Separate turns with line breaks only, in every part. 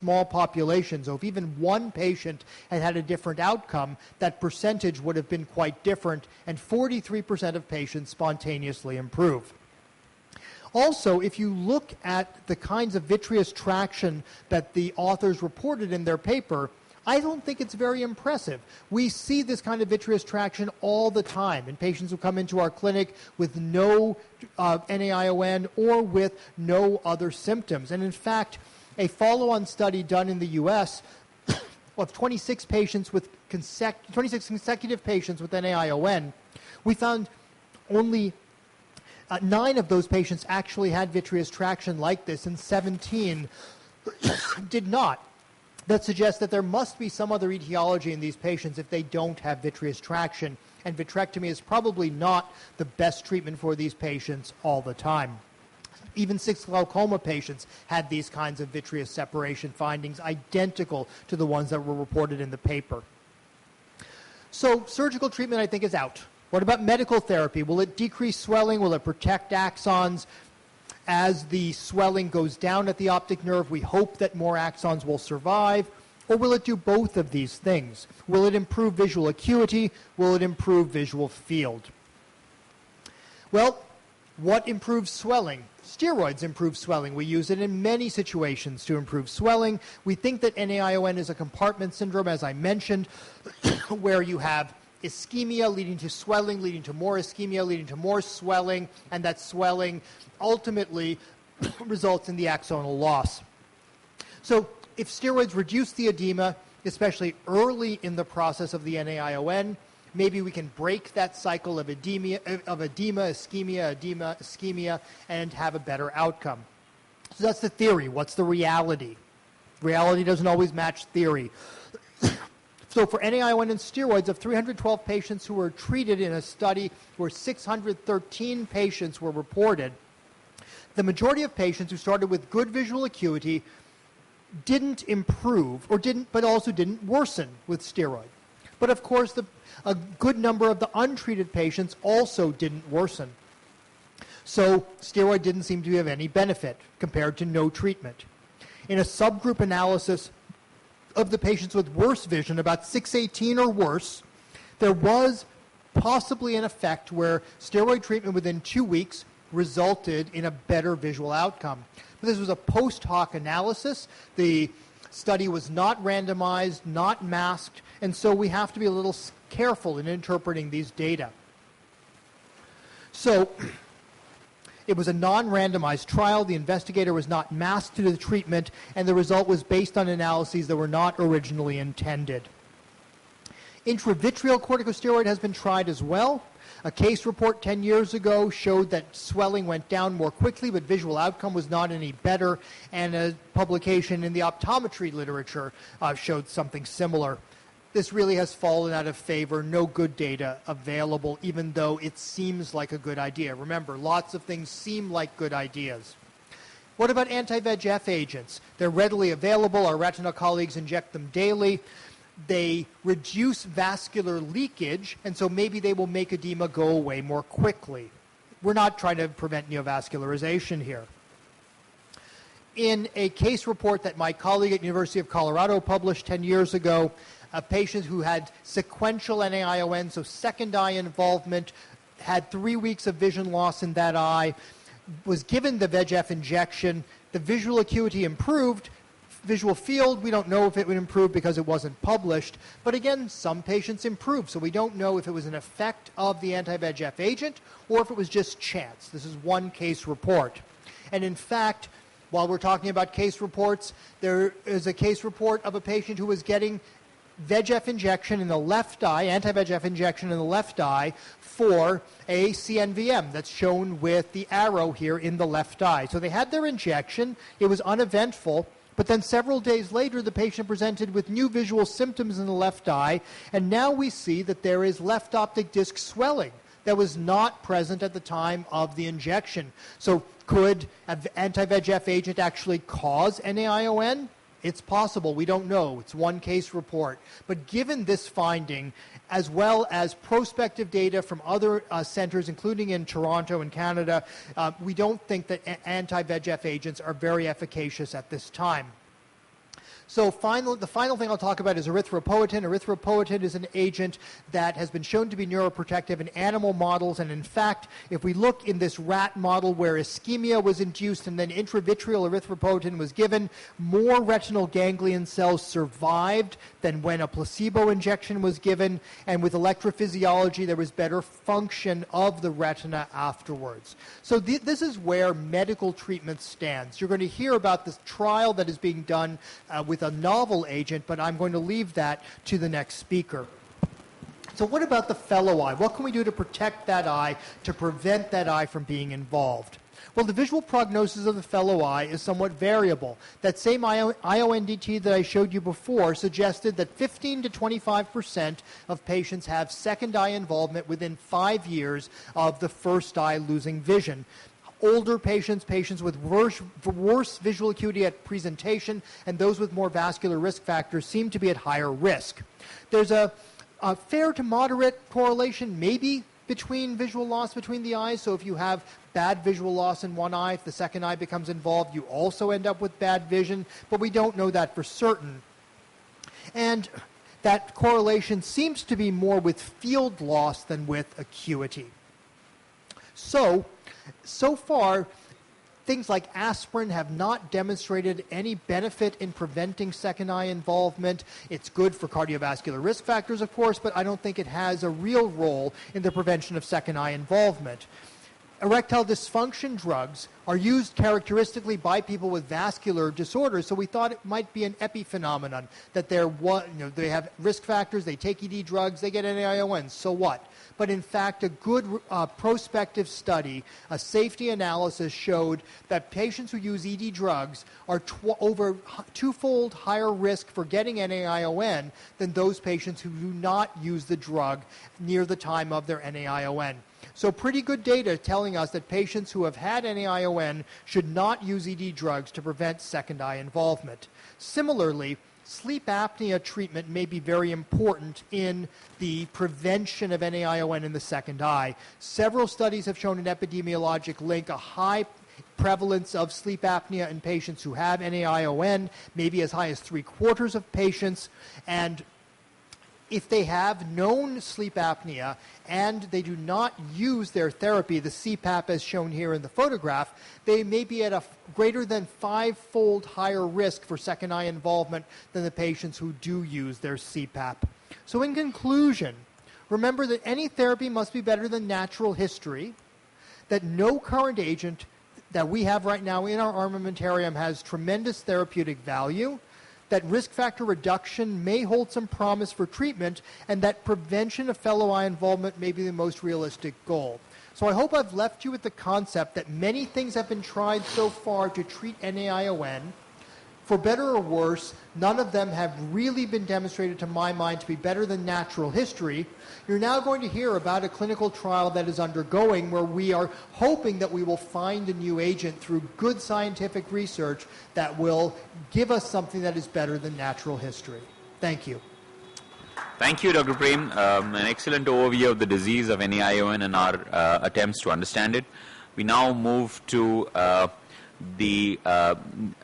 small population. So if even one patient had had a different outcome, that percentage would have been quite different, and 43% of patients spontaneously improve. Also, if you look at the kinds of vitreous traction that the authors reported in their paper, I don't think it's very impressive. We see this kind of vitreous traction all the time in patients who come into our clinic with no NAION or with no other symptoms. And in fact, a follow-on study done in the U.S. of 26 patients with 26 consecutive patients with NAION, we found only 9 of those patients actually had vitreous traction like this, and 17 did not. That suggests that there must be some other etiology in these patients if they don't have vitreous traction, and vitrectomy is probably not the best treatment for these patients all the time. Even 6 glaucoma patients had these kinds of vitreous separation findings identical to the ones that were reported in the paper. So surgical treatment, I think, is out. What about medical therapy? Will it decrease swelling? Will it protect axons? As the swelling goes down at the optic nerve, we hope that more axons will survive. Or will it do both of these things? Will it improve visual acuity? Will it improve visual field? Well, what improves swelling? Steroids improve swelling. We use it in many situations to improve swelling. We think that NAION is a compartment syndrome, as I mentioned, where you have ischemia leading to swelling, leading to more ischemia, leading to more swelling, and that swelling ultimately results in the axonal loss. So if steroids reduce the edema, especially early in the process of the NAION, maybe we can break that cycle of edema, ischemia, and have a better outcome. So that's the theory. What's the reality? Reality doesn't always match theory. So for NAION and steroids, of 312 patients who were treated in a study where 613 patients were reported, the majority of patients who started with good visual acuity didn't improve, but also didn't worsen with steroid. But of course, a good number of the untreated patients also didn't worsen. So steroid didn't seem to be of any benefit compared to no treatment. In a subgroup analysis of the patients with worse vision, about 618 or worse, there was possibly an effect where steroid treatment within 2 weeks resulted in a better visual outcome. But this was a post hoc analysis. The study was not randomized, not masked, and so we have to be a little careful in interpreting these data. So it was a non-randomized trial. The investigator was not masked to the treatment, and the result was based on analyses that were not originally intended. Intravitreal corticosteroid has been tried as well. A case report 10 years ago showed that swelling went down more quickly, but visual outcome was not any better, and a publication in the optometry literature showed something similar. This really has fallen out of favor, no good data available, even though it seems like a good idea. Remember, lots of things seem like good ideas. What about anti-VEGF agents? They're readily available. Our retina colleagues inject them daily. They reduce vascular leakage, and so maybe they will make edema go away more quickly. We're not trying to prevent neovascularization here. In a case report that my colleague at University of Colorado published 10 years ago, a patient who had sequential NAION, so second eye involvement, had 3 weeks of vision loss in that eye, was given the VEGF injection. The visual acuity improved. Visual field, we don't know if it would improve because it wasn't published. But again, some patients improve, so we don't know if it was an effect of the anti-VEGF agent or if it was just chance. This is one case report. And in fact, while we're talking about case reports, there is a case report of a patient who was getting VEGF injection in the left eye, anti-VEGF injection in the left eye for a CNVM that's shown with the arrow here in the left eye. So they had their injection. It was uneventful. But then several days later, the patient presented with new visual symptoms in the left eye, and now we see that there is left optic disc swelling that was not present at the time of the injection. So could an anti-VEGF agent actually cause NAION? It's possible. We don't know. It's one case report. But given this finding, as well as prospective data from other centers, including in Toronto and Canada, we don't think that anti-VEGF agents are very efficacious at this time. So the final thing I'll talk about is erythropoietin. Erythropoietin is an agent that has been shown to be neuroprotective in animal models. And in fact, if we look in this rat model where ischemia was induced and then intravitreal erythropoietin was given, more retinal ganglion cells survived than when a placebo injection was given. And with electrophysiology, there was better function of the retina afterwards. So this is where medical treatment stands. You're going to hear about this trial that is being done with a novel agent, but I'm going to leave that to the next speaker. So what about the fellow eye? What can we do to protect that eye, to prevent that eye from being involved? Well, the visual prognosis of the fellow eye is somewhat variable. That same IONDT that I showed you before suggested that 15 to 25% of patients have second eye involvement within 5 years of the first eye losing vision. Older patients, patients with worse visual acuity at presentation, and those with more vascular risk factors seem to be at higher risk. There's a fair to moderate correlation maybe between visual loss between the eyes. So if you have bad visual loss in one eye, if the second eye becomes involved, you also end up with bad vision, but we don't know that for certain. And that correlation seems to be more with field loss than with acuity. So far, things like aspirin have not demonstrated any benefit in preventing second eye involvement. It's good for cardiovascular risk factors, of course, but I don't think it has a real role in the prevention of second eye involvement. Erectile dysfunction drugs are used characteristically by people with vascular disorders, so we thought it might be an epiphenomenon, that they have risk factors, they take ED drugs, they get NAION, so what? But in fact, a good prospective study, a safety analysis showed that patients who use ED drugs are over twofold higher risk for getting NAION than those patients who do not use the drug near the time of their NAION. So pretty good data telling us that patients who have had NAION should not use ED drugs to prevent second eye involvement. Similarly, sleep apnea treatment may be very important in the prevention of NAION in the second eye. Several studies have shown an epidemiologic link, a high prevalence of sleep apnea in patients who have NAION, maybe as high as 3/4 of patients. And if they have known sleep apnea and they do not use their therapy, the CPAP as shown here in the photograph, they may be at a greater than 5-fold higher risk for second eye involvement than the patients who do use their CPAP. So in conclusion, remember that any therapy must be better than natural history, that no current agent that we have right now in our armamentarium has tremendous therapeutic value, that risk factor reduction may hold some promise for treatment, and that prevention of fellow eye involvement may be the most realistic goal. So I hope I've left you with the concept that many things have been tried so far to treat NAION. For better or worse, none of them have really been demonstrated to my mind to be better than natural history. You're now going to hear about a clinical trial that is undergoing where we are hoping that we will find a new agent through good scientific research that will give us something that is better than natural history. Thank you.
Thank you, Dr. Prem. An excellent overview of the disease of NAION and our attempts to understand it. We now move to the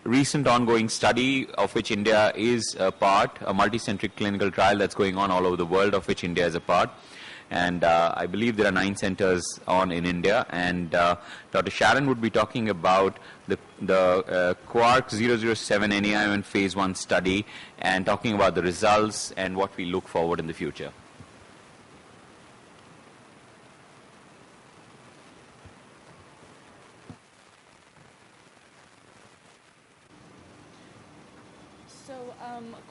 recent ongoing study of which India is a part, a multicentric clinical trial that's going on all over the world of which India is a part. And I believe there are 9 centers on in India. And Dr. Sharon would be talking about the Quark 007 NAION phase 1 study and talking about the results and what we look forward in the future.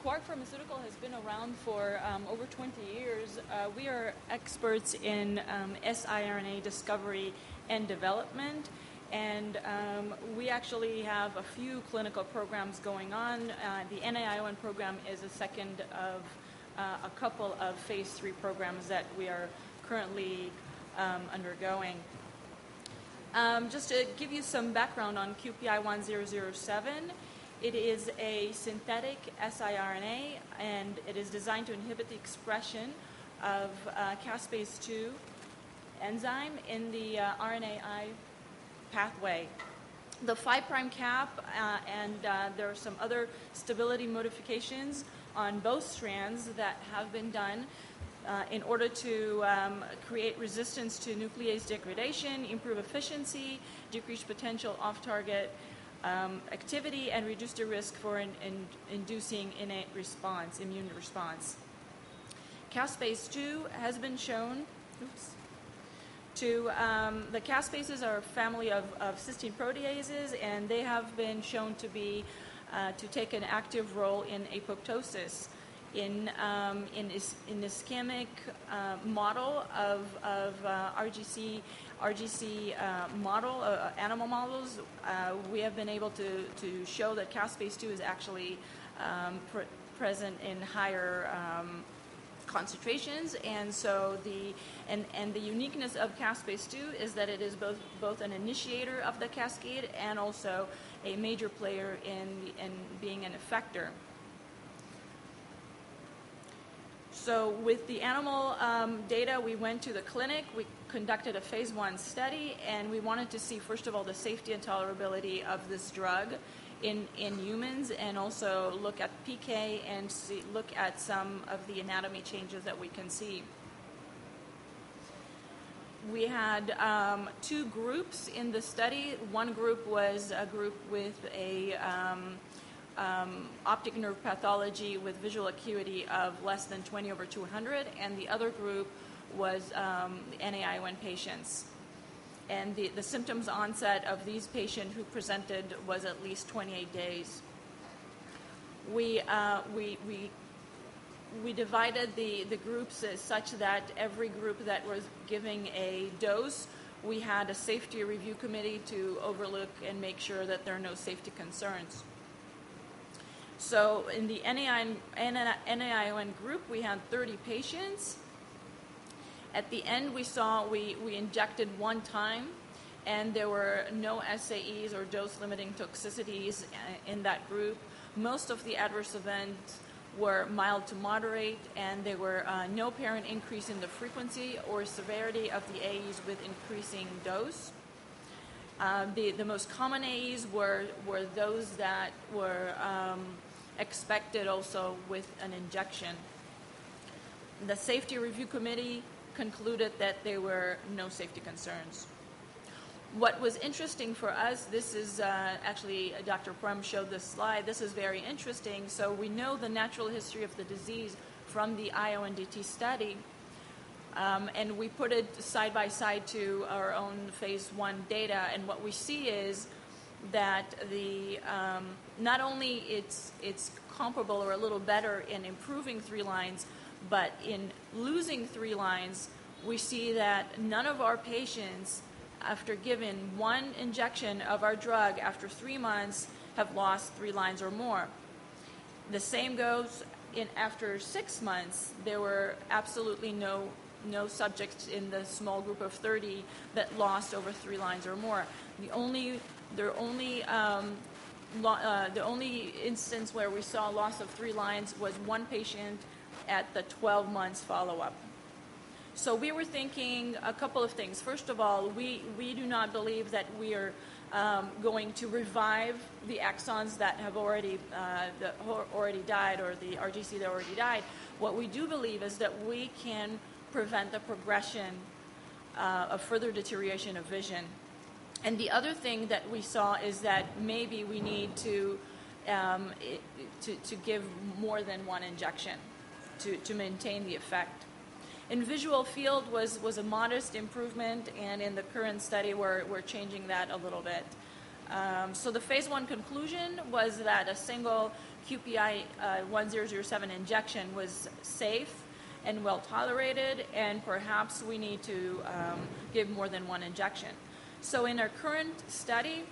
Quark Pharmaceutical has been around for over 20 years. We are experts in siRNA discovery and development, and we actually have a few clinical programs going on. The NAION program is a second of a couple of phase 3 programs that we are currently undergoing. Just to give you some background on QPI-1007, it is a synthetic siRNA, and it is designed to inhibit the expression of caspase-2 enzyme in the RNAi pathway. The 5' cap and there are some other stability modifications on both strands that have been done in order to create resistance to nuclease degradation, improve efficiency, decrease potential off-target activity, and reduce the risk for inducing innate response, immune response. Caspase-2 has been shown to, the caspases are a family of cysteine proteases, and they have been shown to be, to take an active role in apoptosis. In ischemic model of RGC model, animal models, we have been able to show that caspase-2 is actually present in higher concentrations, and so the uniqueness of caspase-2 is that it is both an initiator of the cascade and also a major player in being an effector. So with the animal data, we went to the clinic, we conducted a phase 1 study, and we wanted to see, first of all, the safety and tolerability of this drug in humans, and also look at PK and look at some of the anatomy changes that we can see. We had 2 groups in the study. One group was a group with a optic nerve pathology with visual acuity of less than 20/200, and the other group was NAION patients. And the symptoms onset of these patients who presented was at least 28 days. We divided the groups such that every group that was giving a dose, we had a safety review committee to overlook and make sure that there are no safety concerns. So in the NAION group, we had 30 patients. At the end, we saw we injected 1 time, and there were no SAEs or dose-limiting toxicities in that group. Most of the adverse events were mild to moderate, and there were no apparent increase in the frequency or severity of the AEs with increasing dose. The most common AEs were those that were expected also with an injection. The safety review committee concluded that there were no safety concerns. What was interesting for us, this is actually Dr. Prum showed this slide, this is very interesting. So we know the natural history of the disease from the IONDT study, and we put it side by side to our own phase 1 data, and what we see is that not only it's comparable or a little better in improving 3 lines, but in losing 3 lines, we see that none of our patients, after given 1 injection of our drug after 3 months, have lost 3 lines or more. The same goes after 6 months. There were absolutely no subjects in the small group of 30 that lost over 3 lines or more. The only instance where we saw loss of 3 lines was 1 patient at the 12 months follow-up. So we were thinking a couple of things. First of all, we do not believe that we are going to revive the axons that have already died, or the RGC that already died. What we do believe is that we can prevent the progression of further deterioration of vision. And the other thing that we saw is that maybe we need to give more than 1 injection to maintain the effect. In visual field was a modest improvement, and in the current study we're changing that a little bit. So the phase 1 conclusion was that a single QPI 1007 injection was safe and well tolerated, and perhaps we need to give more than 1 injection. So in our current study,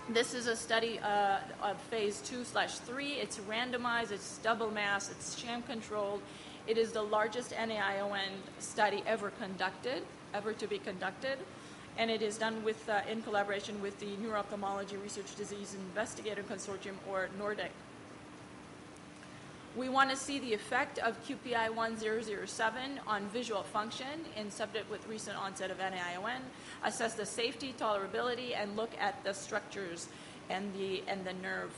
this is a study of phase 2/3. It's randomized, it's double mass, it's sham controlled. It is the largest NAION study ever to be conducted, and it is done with in collaboration with the Neuro-Ophthalmology Research Disease Investigator Consortium, or NORDIC. We want to see the effect of QPI-1007 on visual function in subject with recent onset of NAION, assess the safety, tolerability, and look at the structures and the nerve.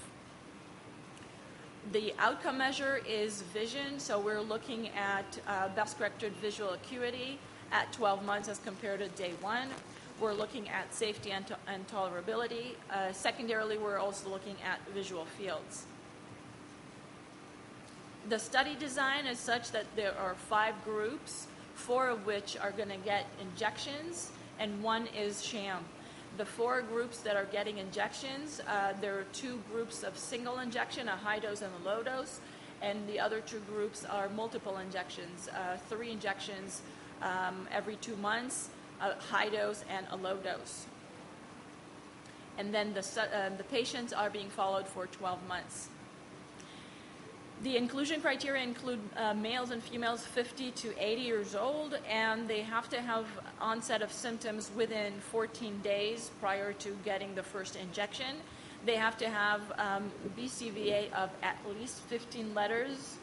The outcome measure is vision, so we're looking at best corrected visual acuity at 12 months as compared to day 1. We're looking at safety and tolerability. Secondarily, we're also looking at visual fields. The study design is such that there are 5 groups, 4 of which are going to get injections, and 1 is sham. The 4 groups that are getting injections, there are 2 groups of single injection, a high dose and a low dose, and the other 2 groups are multiple injections, 3 injections every 2 months, a high dose and a low dose. And then the patients are being followed for 12 months. The inclusion criteria include males and females 50 to 80 years old, and they have to have onset of symptoms within 14 days prior to getting the first injection. They have to have BCVA of at least 15 letters,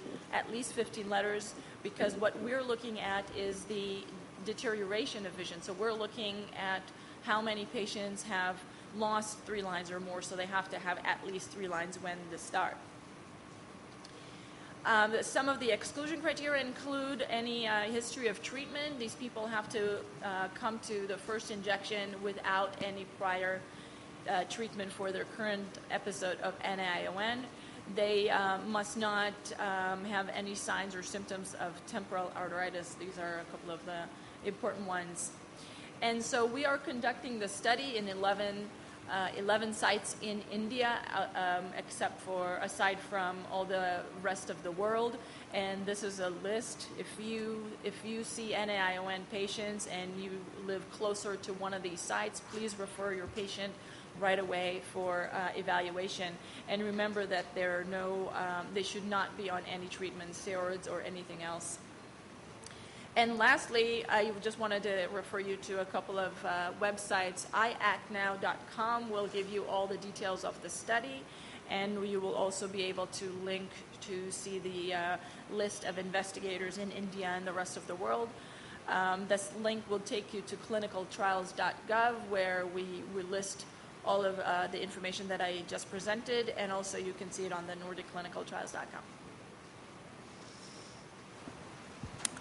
because what we're looking at is the deterioration of vision. So we're looking at how many patients have lost 3 lines or more, so they have to have at least 3 lines when they start. Some of the exclusion criteria include any history of treatment. These people have to come to the first injection without any prior treatment for their current episode of NAION. They must not have any signs or symptoms of temporal arteritis. These are a couple of the important ones. And so we are conducting the study in 11 sites in India, aside from all the rest of the world. And this is a list. If you see NAION patients and you live closer to one of these sites, please refer your patient right away for evaluation. And remember that there are they should not be on any treatment, steroids or anything else. And lastly, I just wanted to refer you to a couple of websites. iactnow.com will give you all the details of the study, and you will also be able to link to see the list of investigators in India and the rest of the world. This link will take you to clinicaltrials.gov, where we list all of the information that I just presented, and also you can see it on the NordicClinicalTrials.com.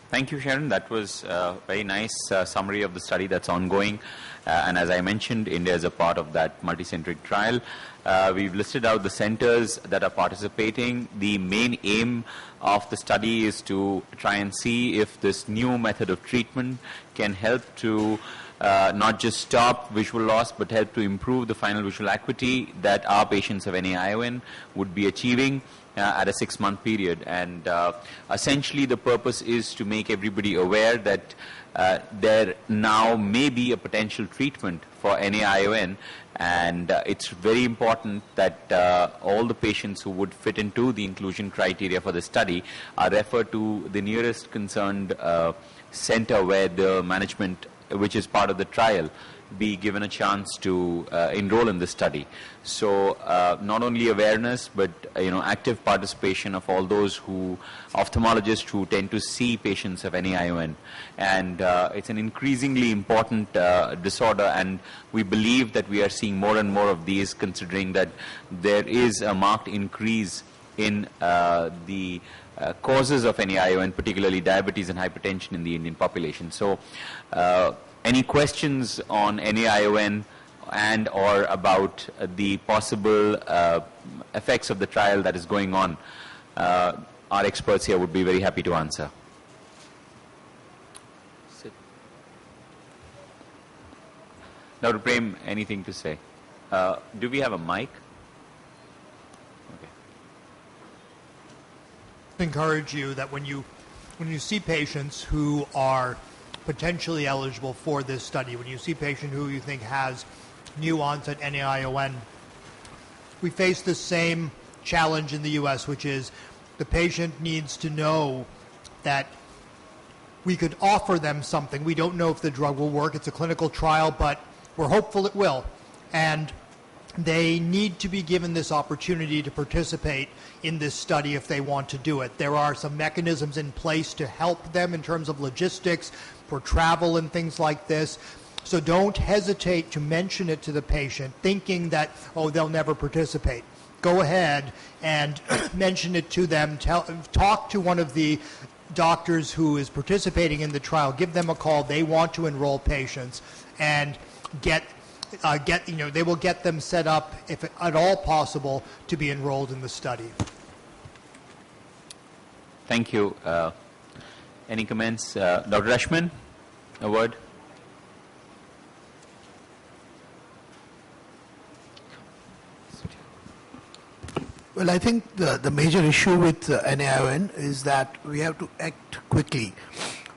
Thank you, Sharon. That was a very nice summary of the study that's ongoing. And as I mentioned, India is a part of that multicentric trial. We've listed out the centers that are participating. The main aim of the study is to try and see if this new method of treatment can help to not just stop visual loss, but help to improve the final visual acuity that our patients of NAION would be achieving at a 6-month period. And essentially the purpose is to make everybody aware that there now may be a potential treatment for NAION, and it's very important that all the patients who would fit into the inclusion criteria for the study are referred to the nearest concerned center where the management, which is part of the trial, be given a chance to enroll in the study. So not only awareness, but active participation of all those ophthalmologists who tend to see patients of NAION. And it's an increasingly important disorder, and we believe that we are seeing more and more of these, considering that there is a marked increase in the causes of NAION, particularly diabetes and hypertension in the Indian population. So any questions on NAION and or about the possible effects of the trial that is going on, our experts here would be very happy to answer. Dr. Prem, anything to say? Do we have a mic? Okay.
Encourage you that when you see patients who are potentially eligible for this study, when you see a patient who you think has new onset NAION, we face the same challenge in the U.S., which is the patient needs to know that we could offer them something. We don't know if the drug will work. It's a clinical trial, but we're hopeful it will. And they need to be given this opportunity to participate in this study if they want to do it. There are some mechanisms in place to help them in terms of logistics for travel and things like this. So don't hesitate to mention it to the patient, thinking that, oh, they'll never participate. Go ahead and mention it to them. Talk to one of the doctors who is participating in the trial. Give them a call. They want to enroll patients, and they will get them set up, if at all possible, to be enrolled in the study.
Thank you. Any comments? Dr. Rashman, a word?
Well, I think the major issue with NAION is that we have to act quickly.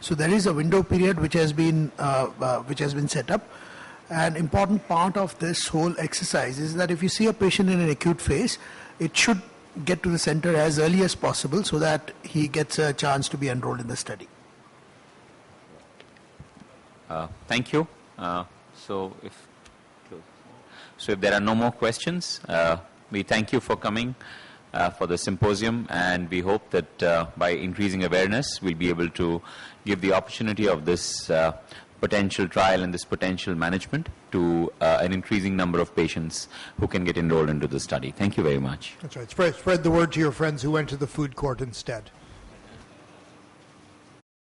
So there is a window period which has been set up. An important part of this whole exercise is that if you see a patient in an acute phase, it should get to the center as early as possible so that he gets a chance to be enrolled in the study.
Thank you. So if there are no more questions, we thank you for coming for the symposium, and we hope that by increasing awareness, we'll be able to give the opportunity of this potential trial and this potential management to an increasing number of patients who can get enrolled into the study. Thank you very much.
That's right. Spread the word to your friends who went to the food court instead.